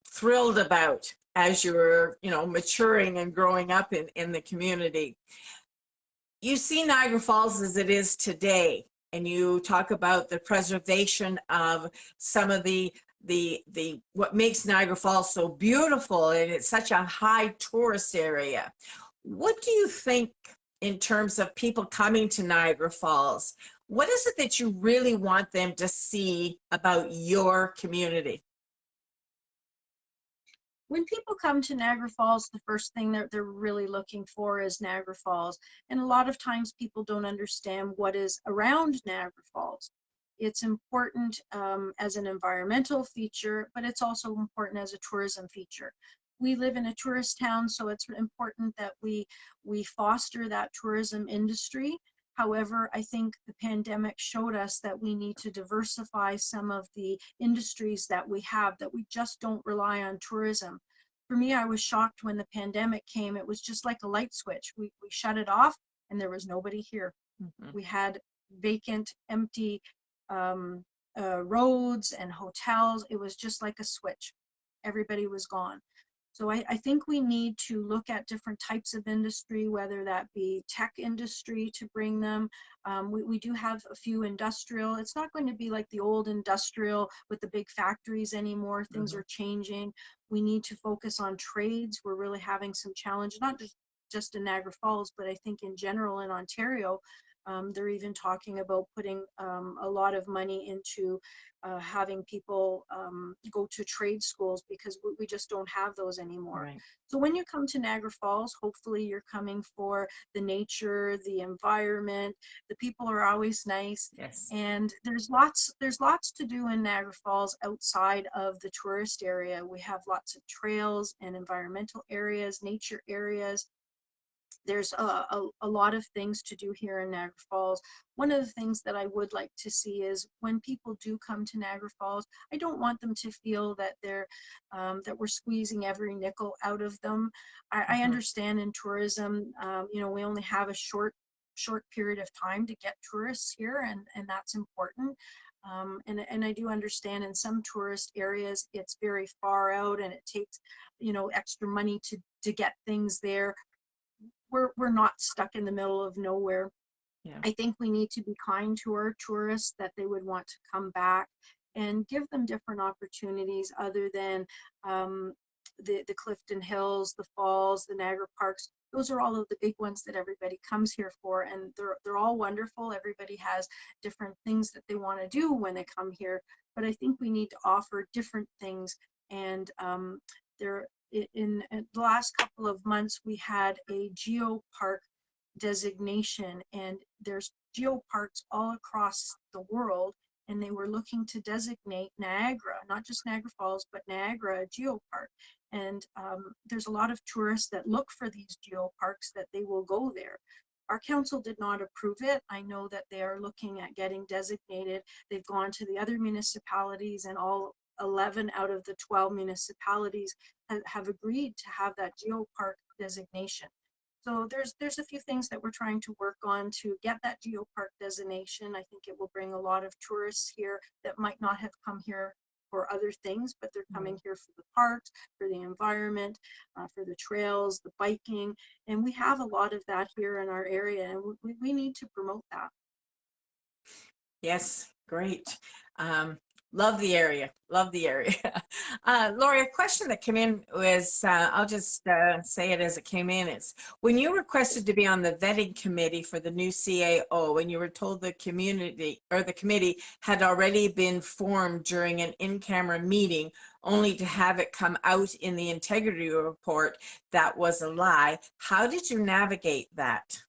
thrilled about as you're, maturing and growing up in the community. You see Niagara Falls as it is today, and you talk about the preservation of some of the what makes Niagara Falls so beautiful, and it's such a high tourist area. What do you think in terms of people coming to Niagara Falls? What is it that you really want them to see about your community? When people come to Niagara Falls, the first thing that they're really looking for is Niagara Falls. And a lot of times people don't understand what is around Niagara Falls. It's important as an environmental feature, but it's also important as a tourism feature. We live in a tourist town, so it's important that we foster that tourism industry. However, I think the pandemic showed us that we need to diversify some of the industries that we have, that we just don't rely on tourism. For me, I was shocked when the pandemic came. It was just like a light switch. We shut it off and there was nobody here. Mm-hmm. We had vacant, empty roads and hotels. It was just like a switch. Everybody was gone. So I think we need to look at different types of industry, whether that be tech industry to bring them. We do have a few industrial. It's not going to be like the old industrial with the big factories anymore. Things are changing. We need to focus on trades. We're really having some challenge, not just in Niagara Falls, but I think in general in Ontario. They're even talking about putting a lot of money into having people go to trade schools, because we just don't have those anymore. Right. So when you come to Niagara Falls, hopefully you're coming for the nature, the environment. The people are always nice. Yes. And there's lots to do in Niagara Falls outside of the tourist area. We have lots of trails and environmental areas, nature areas. There's a lot of things to do here in Niagara Falls. One of the things that I would like to see is when people do come to Niagara Falls, I don't want them to feel that that we're squeezing every nickel out of them. I understand in tourism, you know, we only have a short period of time to get tourists here, and that's important. And I do understand in some tourist areas it's very far out and it takes, you know, extra money to get things there. We're not stuck in the middle of nowhere. Yeah. I think we need to be kind to our tourists, that they would want to come back, and give them different opportunities other than the Clifton Hills, the Falls, the Niagara Parks. Those are all of the big ones that everybody comes here for, and they're all wonderful. Everybody has different things that they want to do when they come here, but I think we need to offer different things. And there, in the last couple of months, we had a geopark designation, and there's geoparks all across the world, and they were looking to designate Niagara, not just Niagara Falls, but Niagara a geopark. And there's a lot of tourists that look for these geoparks, that they will go there. Our council did not approve it. I know that they are looking at getting designated. They've gone to the other municipalities, and all 11 out of the 12 municipalities have agreed to have that geopark designation. So there's a few things that we're trying to work on to get that geopark designation. I think it will bring a lot of tourists here that might not have come here for other things, but they're coming here for the parks, for the environment, for the trails, the biking. And we have a lot of that here in our area, and we need to promote that. Yes, great. Love the area. Love the area. Lori, a question that came in was, I'll just say it as it came in. It's when you requested to be on the vetting committee for the new CAO, and you were told the community or the committee had already been formed during an in-camera meeting, only to have it come out in the integrity report that was a lie. How did you navigate that?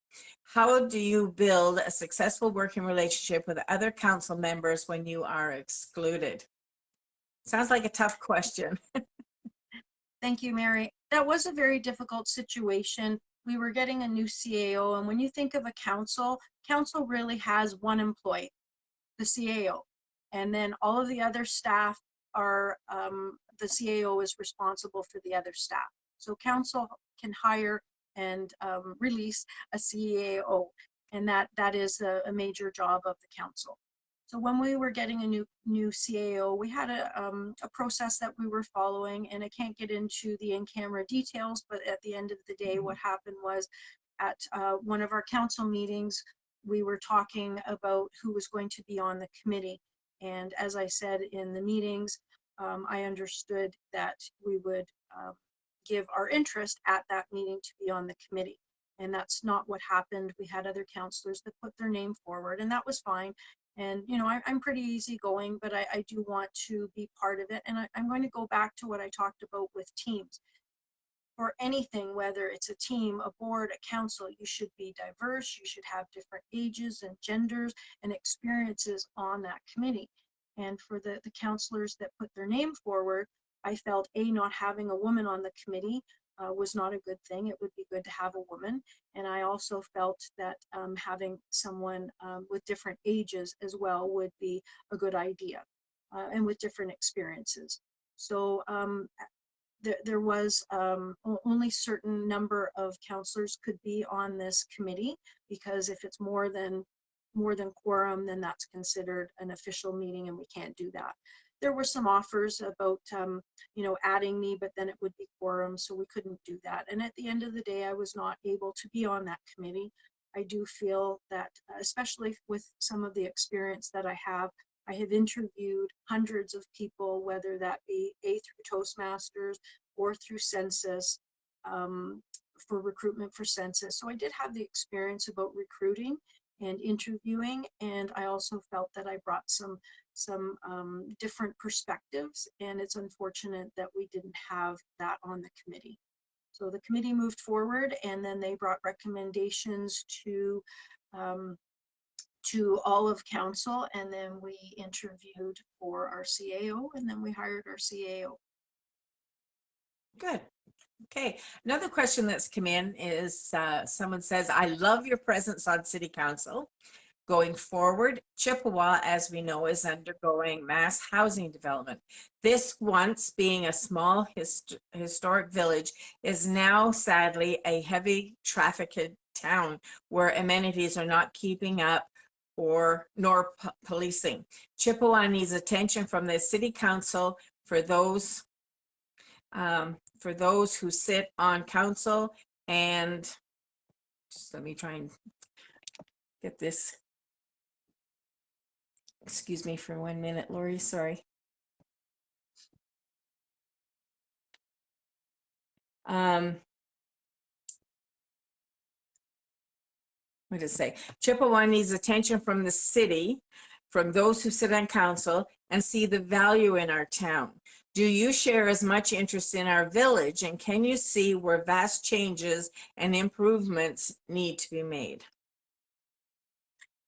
How do you build a successful working relationship with other council members when you are excluded? Sounds like a tough question. Thank you, Merri. That was a very difficult situation. We were getting a new CAO, and when you think of a council really has one employee, the CAO. And then all of the other staff are, the CAO is responsible for the other staff. So council can hire and release a CAO, and that is a major job of the council. So when we were getting a new CAO, we had a process that we were following, and I can't get into the in-camera details, but at the end of the day, what happened was at one of our council meetings, we were talking about who was going to be on the committee. And as I said in the meetings, I understood that we would give our interest at that meeting to be on the committee. And that's not what happened. We had other councillors that put their name forward, and that was fine. And, you know, I'm pretty easygoing, but I do want to be part of it. And I'm going to go back to what I talked about with teams. For anything, whether it's a team, a board, a council, you should be diverse. You should have different ages and genders and experiences on that committee. And for the councillors that put their name forward, I felt not having a woman on the committee was not a good thing. It would be good to have a woman. And I also felt that having someone with different ages as well would be a good idea, and with different experiences. So there was only certain number of councillors could be on this committee, because if it's more than quorum, then that's considered an official meeting and we can't do that. there were some offers about, you know, adding me, but then it would be quorum, so we couldn't do that. And at the end of the day, I was not able to be on that committee. I do feel that, especially with some of the experience that I have interviewed hundreds of people, whether that be through Toastmasters or through census, for recruitment for census. So I did have the experience about recruiting and interviewing, and I also felt that I brought some different perspectives, and it's unfortunate that we didn't have that on the committee. So the committee moved forward, and then they brought recommendations to all of council, and then we interviewed for our CAO, and then we hired our CAO. Good. Okay, another question that's come in is someone says, I love your presence on City Council. Going forward, Chippewa, as we know, is undergoing mass housing development. This, once being a small historic village, is now sadly a heavy trafficked town where amenities are not keeping up nor policing. Chippewa needs attention from the City Council for those who sit on council, and just let me try and get this. Excuse me for 1 minute, Lori, sorry. What does it say? Chippewa needs attention from the city, from those who sit on council and see the value in our town. Do you share as much interest in our village, and can you see where vast changes and improvements need to be made?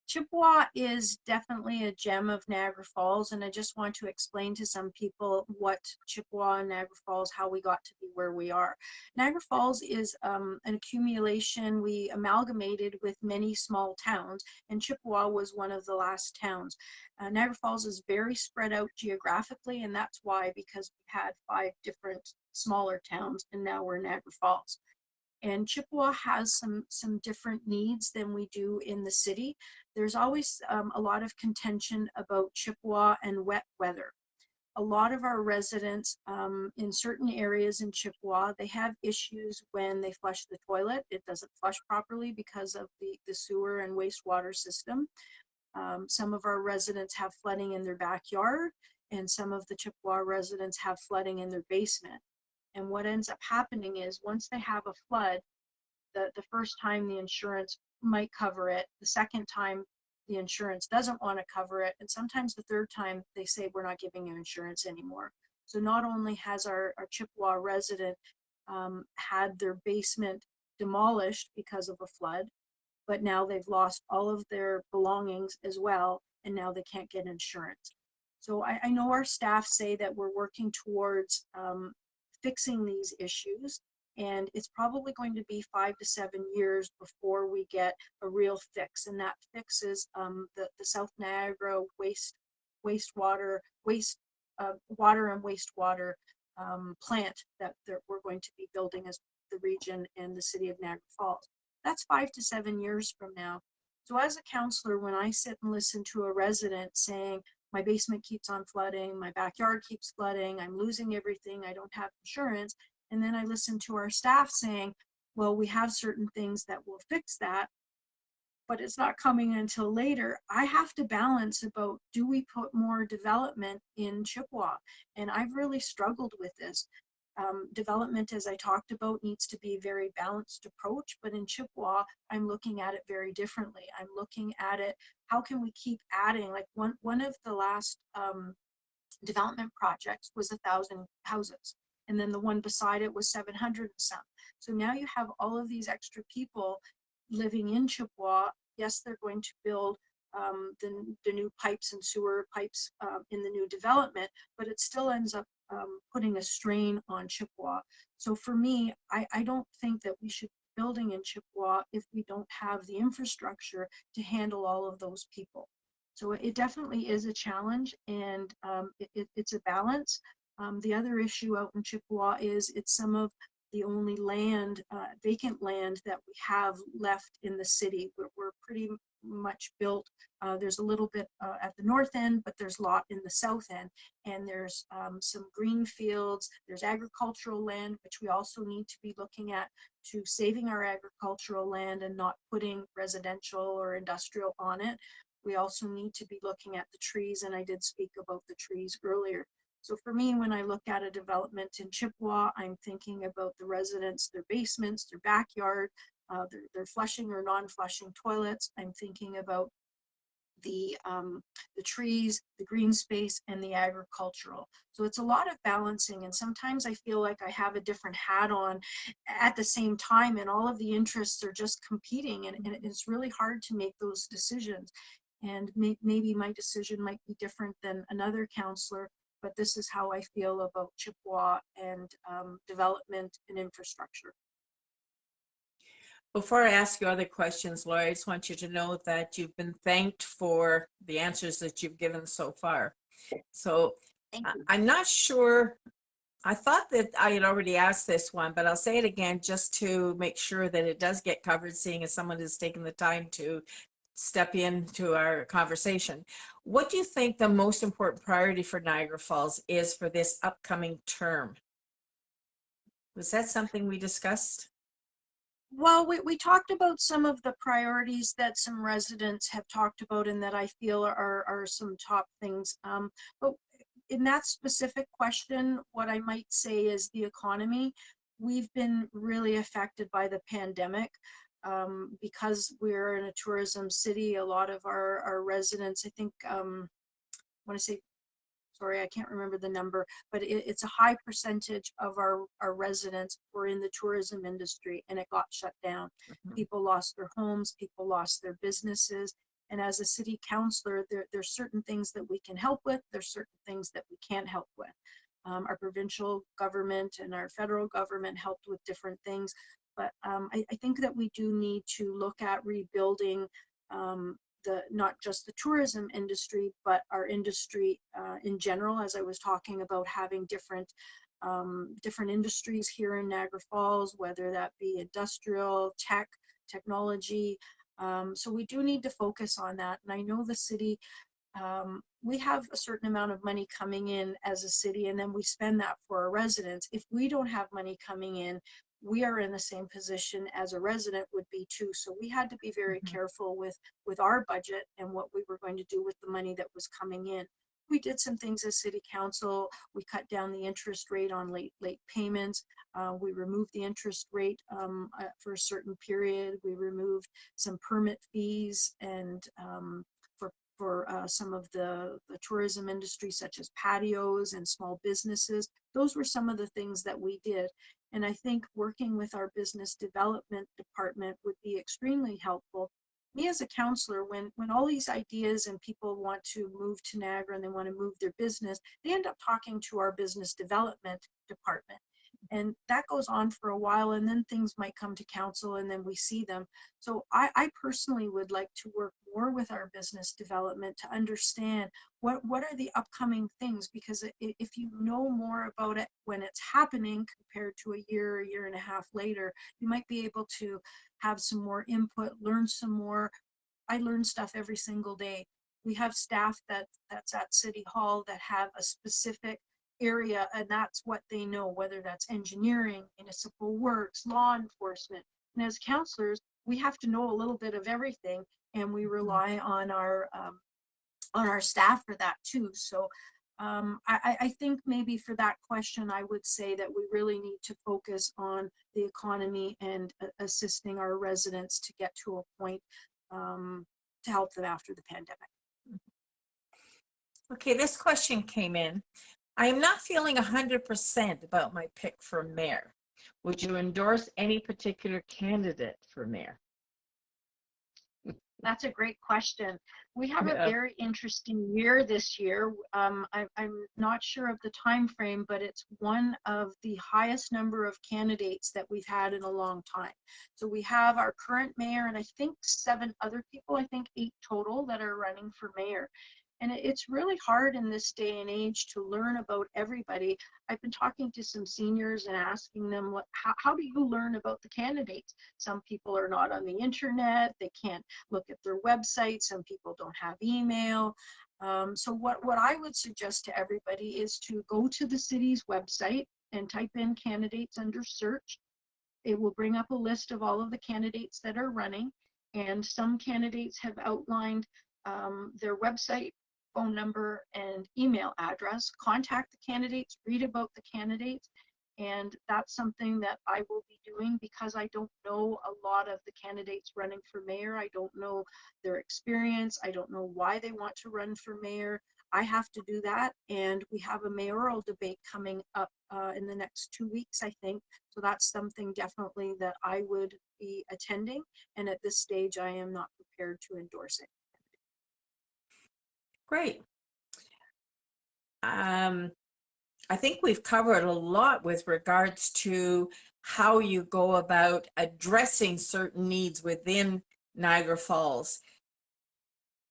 Chippewa is definitely a gem of Niagara Falls, and I just want to explain to some people what Chippewa and Niagara Falls, how we got to be where we are. Niagara Falls is an accumulation. We amalgamated with many small towns, and Chippewa was one of the last towns. Niagara Falls is very spread out geographically, and that's why, because we had 5 different smaller towns, and now we're Niagara Falls. And Chippewa has some different needs than we do in the city. There's always a lot of contention about Chippewa and wet weather. A lot of our residents in certain areas in Chippewa, they have issues when they flush the toilet. It doesn't flush properly because of the sewer and wastewater system. Some of our residents have flooding in their backyard, and some of the Chippewa residents have flooding in their basement. And what ends up happening is, once they have a flood, the first time the insurance might cover it, the second time the insurance doesn't want to cover it, and sometimes the third time they say, we're not giving you insurance anymore. So not only has our Chippewa resident had their basement demolished because of a flood, but now they've lost all of their belongings as well, and now they can't get insurance. So I know our staff say that we're working towards fixing these issues, and it's probably going to be 5 to 7 years before we get a real fix. And that fix is the South Niagara water and wastewater plant that we're going to be building as the region and the city of Niagara Falls. That's 5 to 7 years from now. So as a counselor, when I sit and listen to a resident saying, my basement keeps on flooding, my backyard keeps flooding, I'm losing everything, I don't have insurance. And then I listen to our staff saying, well, we have certain things that will fix that, but it's not coming until later. I have to balance about, do we put more development in Chippewa? And I've really struggled with this. Development, as I talked about, needs to be a very balanced approach, but in Chippewa, I'm looking at it very differently. I'm looking at it, how can we keep adding? Like one of the last development projects was 1,000 houses, and then the one beside it was 700 and some. So now you have all of these extra people living in Chippewa. Yes, they're going to build the new pipes and sewer pipes in the new development, but it still ends up putting a strain on Chippewa. So for me, I don't think that we should be building in Chippewa if we don't have the infrastructure to handle all of those people. So it definitely is a challenge, and it's a balance. The other issue out in Chippewa is it's some of the only land, vacant land that we have left in the city. We're pretty much built. There's a little bit at the north end, but there's a lot in the south end. And there's some green fields, there's agricultural land, which we also need to be looking at to saving our agricultural land and not putting residential or industrial on it. We also need to be looking at the trees, and I did speak about the trees earlier. So for me, when I look at a development in Chippewa, I'm thinking about the residents, their basements, their backyard, their flushing or non-flushing toilets. I'm thinking about the trees, the green space, and the agricultural. So it's a lot of balancing, and sometimes I feel like I have a different hat on at the same time, and all of the interests are just competing, and it's really hard to make those decisions. And maybe my decision might be different than another councillor, but this is how I feel about Chippewa and development and infrastructure. Before I ask you other questions, Lori, I just want you to know that you've been thanked for the answers that you've given so far. So I'm not sure, I thought that I had already asked this one, but I'll say it again just to make sure that it does get covered, seeing as someone has taken the time to step into our conversation. What do you think the most important priority for Niagara Falls is for this upcoming term? Was that something we discussed? Well, we talked about some of the priorities that some residents have talked about and that I feel are some top things. But in that specific question, what I might say is the economy. We've been really affected by the pandemic. Because we're in a tourism city, a lot of our residents, I think, I want to say, sorry, I can't remember the number, but it's a high percentage of our residents were in the tourism industry, and it got shut down. People lost their homes, people lost their businesses. And as a city councillor, there's certain things that we can help with, there's certain things that we can't help with. Our provincial government and our federal government helped with different things. But I think that we do need to look at rebuilding not just the tourism industry, but our industry in general, as I was talking about having different industries here in Niagara Falls, whether that be industrial, technology. So we do need to focus on that. And I know the city, we have a certain amount of money coming in as a city, and then we spend that for our residents. If we don't have money coming in, we are in the same position as a resident would be too. So we had to be very careful with our budget and what we were going to do with the money that was coming in. We did some things as city council. We cut down the interest rate on late payments. We removed the interest rate for a certain period. We removed some permit fees and for some of the tourism industry, such as patios and small businesses. Those were some of the things that we did. And I think working with our business development department would be extremely helpful. Me as a councillor, when all these ideas and people want to move to Niagara and they want to move their business, they end up talking to our business development department. And that goes on for a while, and then things might come to council and then we see them. So I personally would like to work more with our business development to understand what are the upcoming things, because if you know more about it when it's happening compared to a year and a half later, you might be able to have some more input, learn some more. I learn stuff every single day. We have staff that's at City Hall that have a specific area, and that's what they know, whether that's engineering, municipal works, law enforcement. And as councillors, we have to know a little bit of everything, and we rely on our staff for that too. So I think maybe for that question, I would say that we really need to focus on the economy and assisting our residents to get to a point to help them after the pandemic. Okay, this question came in. I am not feeling 100% about my pick for mayor. Would you endorse any particular candidate for mayor? That's a great question. We have a very interesting year this year. I'm not sure of the time frame, but it's one of the highest number of candidates that we've had in a long time. So we have our current mayor and I think 7 other people, I think 8 total that are running for mayor. And it's really hard in this day and age to learn about everybody. I've been talking to some seniors and asking them, how do you learn about the candidates? Some people are not on the internet, they can't look at their website, some people don't have email. So what I would suggest to everybody is to go to the city's website and type in candidates under search. It will bring up a list of all of the candidates that are running, and some candidates have outlined their website, phone number, and email address. Contact the candidates, read about the candidates, and that's something that I will be doing because I don't know a lot of the candidates running for mayor. I don't know their experience. I don't know why they want to run for mayor. I have to do that, and we have a mayoral debate coming up in the next 2 weeks, I think. So that's something definitely that I would be attending, and at this stage, I am not prepared to endorse it. Great. I think we've covered a lot with regards to how you go about addressing certain needs within Niagara Falls.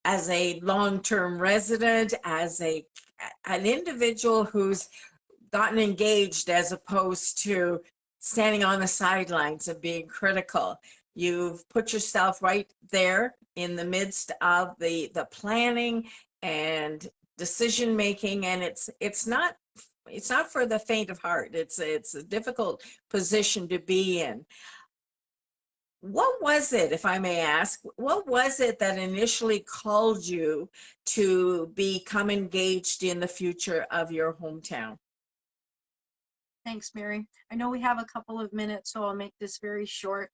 As a long-term resident, as an individual who's gotten engaged as opposed to standing on the sidelines and being critical, you've put yourself right there in the midst of the planning and decision making, and it's not for the faint of heart. It's a difficult position to be in. What was it, if I may ask, what was it that initially called you to become engaged in the future of your hometown? Thanks, Mary. I know we have a couple of minutes, so I'll make this very short.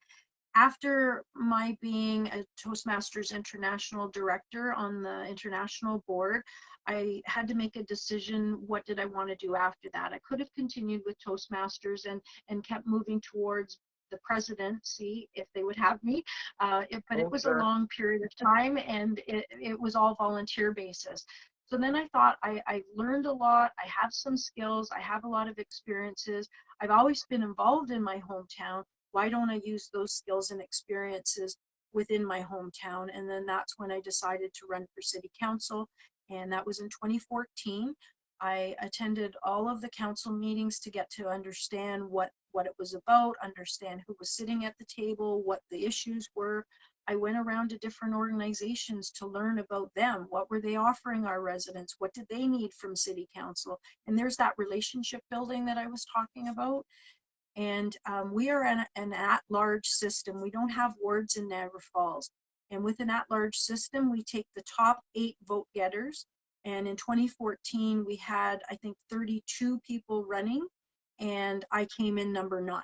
After my being a Toastmasters International Director on the international board, I had to make a decision. What did I want to do after that? I could have continued with Toastmasters and kept moving towards the presidency if they would have me, but it was a long period of time, and it was all volunteer basis. So then I thought, I learned a lot, I have some skills, I have a lot of experiences, I've always been involved in my hometown. Why don't I use those skills and experiences within my hometown? And then that's when I decided to run for city council, and that was in 2014. I attended all of the council meetings to get to understand what it was about, understand who was sitting at the table, what the issues were. I went around to different organizations to learn about them. What were they offering our residents? What did they need from city council? And there's that relationship building that I was talking about. And we are an at-large system. We don't have wards in Niagara Falls. And with an at-large system, we take the top 8 vote getters. And in 2014, we had, I think, 32 people running, and I came in number 9.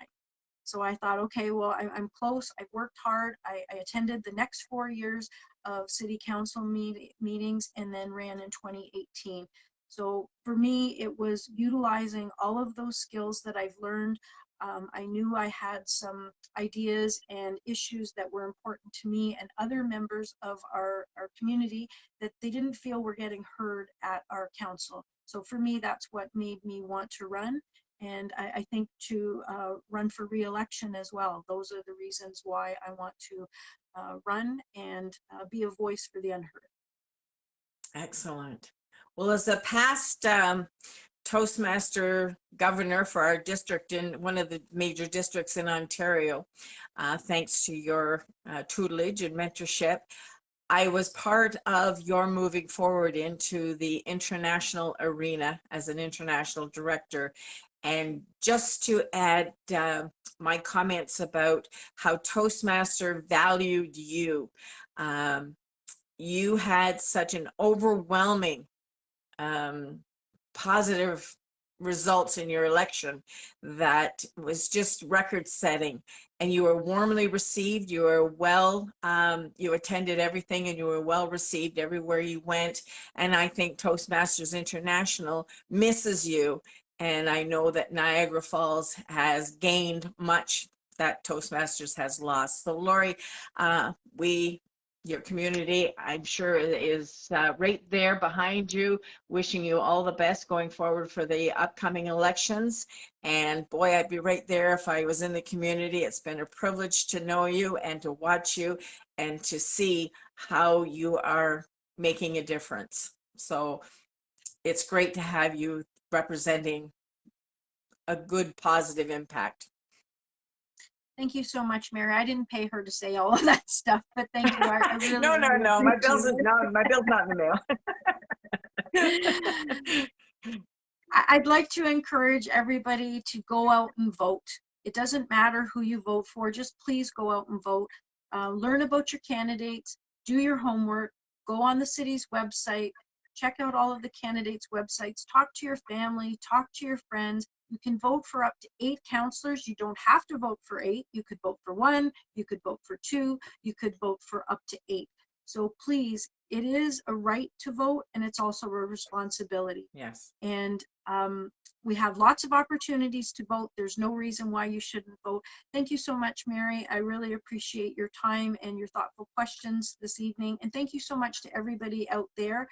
So I thought, okay, well, I'm close. I've worked hard. I attended the next 4 years of city council meetings and then ran in 2018. So for me, it was utilizing all of those skills that I've learned. I knew I had some ideas and issues that were important to me and other members of our community that they didn't feel were getting heard at our council. So for me, that's what made me want to run. And I think to run for re-election as well. Those are the reasons why I want to run and be a voice for the unheard. Excellent. Well, as a past Toastmaster governor for our district in one of the major districts in Ontario, thanks to your tutelage and mentorship, I was part of your moving forward into the international arena as an international director. And just to add my comments about how Toastmaster valued you, you had such an overwhelming positive results in your election that was just record setting, and you were warmly received. You were you attended everything, and you were well received everywhere you went. And I think Toastmasters International misses you, and I know that Niagara Falls has gained much that Toastmasters has lost. So Lori, your community, I'm sure, is right there behind you, wishing you all the best going forward for the upcoming elections. And boy, I'd be right there if I was in the community. It's been a privilege to know you and to watch you and to see how you are making a difference. So it's great to have you representing a good, positive impact. Thank you so much, Mary. I didn't pay her to say all of that stuff, but thank you. I really, No, no, really no. My bill's appreciate it. my bill's not in the mail. I'd like to encourage everybody to go out and vote. It doesn't matter who you vote for, just please go out and vote. Learn about your candidates, do your homework, go on the city's website, check out all of the candidates' websites, talk to your family, talk to your friends. You can vote for up to 8 councillors. You don't have to vote for 8. You could vote for 1, you could vote for 2, you could vote for up to 8. So please, it is a right to vote, and it's also a responsibility. Yes. And we have lots of opportunities to vote. There's no reason why you shouldn't vote. Thank you so much, Mary. I really appreciate your time and your thoughtful questions this evening. And thank you so much to everybody out there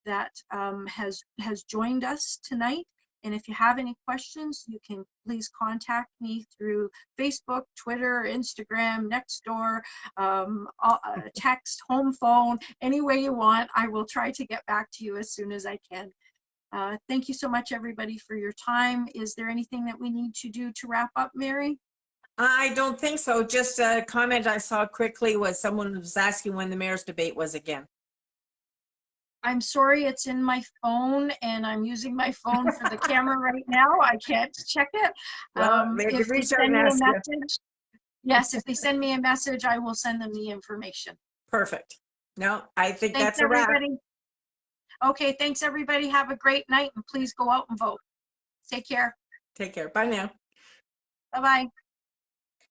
that has joined us tonight. And if you have any questions, you can please contact me through Facebook, Twitter, Instagram, Nextdoor, text, home phone, any way you want. I will try to get back to you as soon as I can. Thank you so much, everybody, for your time. Is there anything that we need to do to wrap up, Mary? I don't think so. Just a comment I saw quickly was someone was asking when the mayor's debate was again. I'm sorry, it's in my phone, and I'm using my phone for the camera right now. I can't check it. Well, they if could they reach out send and me a ask you. message, yes, if they send me a message, I will send them the information. Perfect. No, I think Thanks, that's a wrap. everybody. Okay, thanks, everybody. Have a great night, and please go out and vote. Take care. Take care. Bye now. Bye-bye.